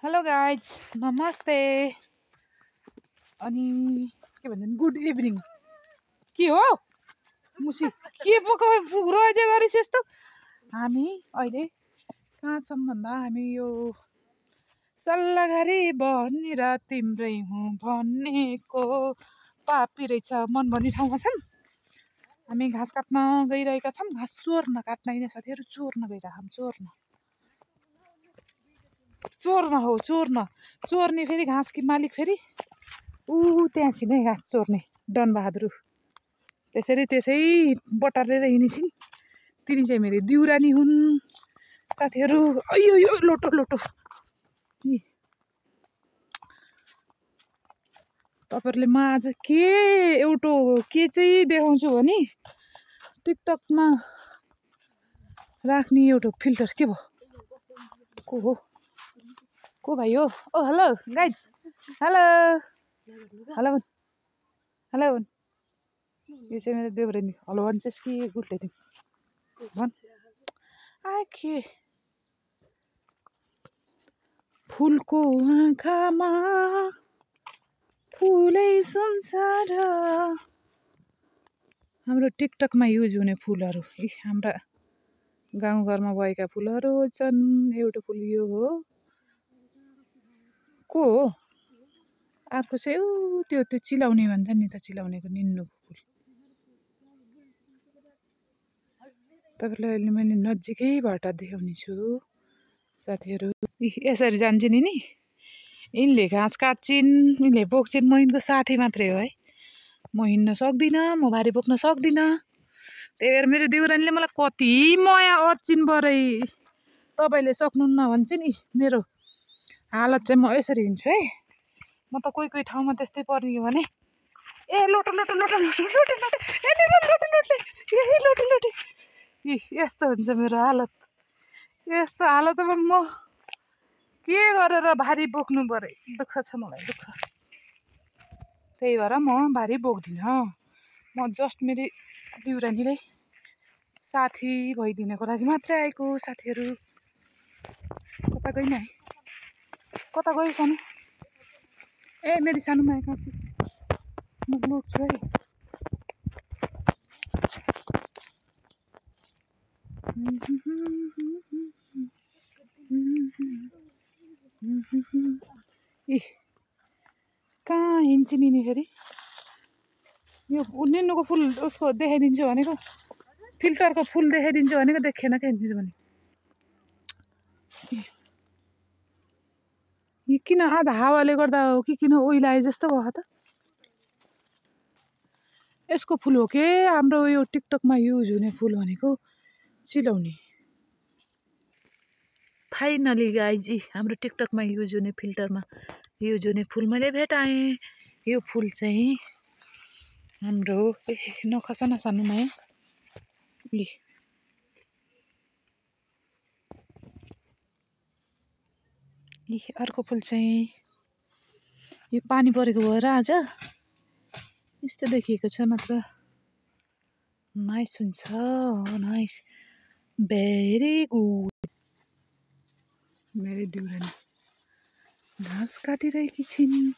hello guys नमस्ते अनि के भन्छ गुड इभिनिङ के हो मुसी के रोज गरिस् यस्तो हामी अहिले कहाँ छौँ भन्दा हामी यो सल्लाघारी भनेर तिम्रै हुँ भनेको पापी रहेछ मन भन्ने ठाउँमा छन् हामी घाँस काट्न गइरहेका छौँ घाँस चोर्न काट्न होइन साथीहरू चोर्न गइरहेका छौँ चोर्न हो चोर्ने फेरि घाँस कि मालिक फेरि त्यहाँ छिन् है घाँस चोर्ने डनबहादुर त्यसै बटारेर हिँडिछिन् तिनी चाहिँ मेरो दिउरानी हुन् साथीहरू अयो यो लोटो तपाईँहरूले म आज के चाहिँ देखाउँछु भने टिकटकमा राख्ने एउटा फिल्टर के भयो को भाइ हो ओ हेलो गाइज हेलो भन् यो चाहिँ मेरो देउरानी हेलो भन्छस् कि गुड ल्याइदिउँ भन् आखे फुलको आँखामा फुलै संसार हाम्रो टिकटकमा युज हुने फुलहरू हाम्रा गाउँघरमा भएका फुलहरू छन् एउटा फुल यो हो को हो अर्को चाहिँ त्यो चिलाउने भन्छ नि त चिलाउनेको निन्नुको फुल तपाईँलाई अहिले मैले नजिकैबाट देखाउने छु साथीहरू यसरी जान्छन् नि यिनले घाँस काट्छिन् यिनले बोक्छिन् म यिनको साथी मात्रै हो है म हिँड्न सक्दिनँ म भारी बोक्न सक्दिनँ त्यही भएर मेरो देउरानीले मलाई कति माया अर्चिन् बरै तपाईँले सक्नुहुन्न भन्छ नि मेरो हालत चाहिँ म यसरी हिँड्छु है म त कोही ठाउँमा त्यस्तै पर्ने हो भने ए लोटो यस्तो हुन्छ मेरो हालत यस्तो हालतमा म के गरेर भारी बोक्नु परे दुःख छ मलाई दुःख त्यही भएर म भारी बोक्दिनँ म जस्ट मेरो दिउरानीलाई साथी भइदिनको लागि मात्रै आएको साथीहरू कता गइन है कता गयो सानो ए मेरो सानो माया कहाँ म बोक्छु है कहाँ हिँड्छ नि फेरि यो निन्नुको फुल उसको देखाइदिन्छु भनेको फिल्टरको फुल देखाइदिन्छु भनेको देखेन क्या भने यो किन आज हावाले गर्दा हो कि किन ओइलाए जस्तो भयो त यसको फुल हो के हाम्रो यो टिकटकमा युज हुने फुल भनेको चिलाउने फाइनली गाइजी हाम्रो टिकटकमा युज हुने फिल्टरमा युज हुने फुल मैले भेटाएँ यो फुल चाहिँ हाम्रो नखसा सानोमा अर्को फुल चाहिँ यो पानी परेको भएर आज यस्तो देखिएको छ नत्र नाइस हुन्छ नाइस भेरी गुड मेरो दिउरानी घाँस काटिरहेकी छिन्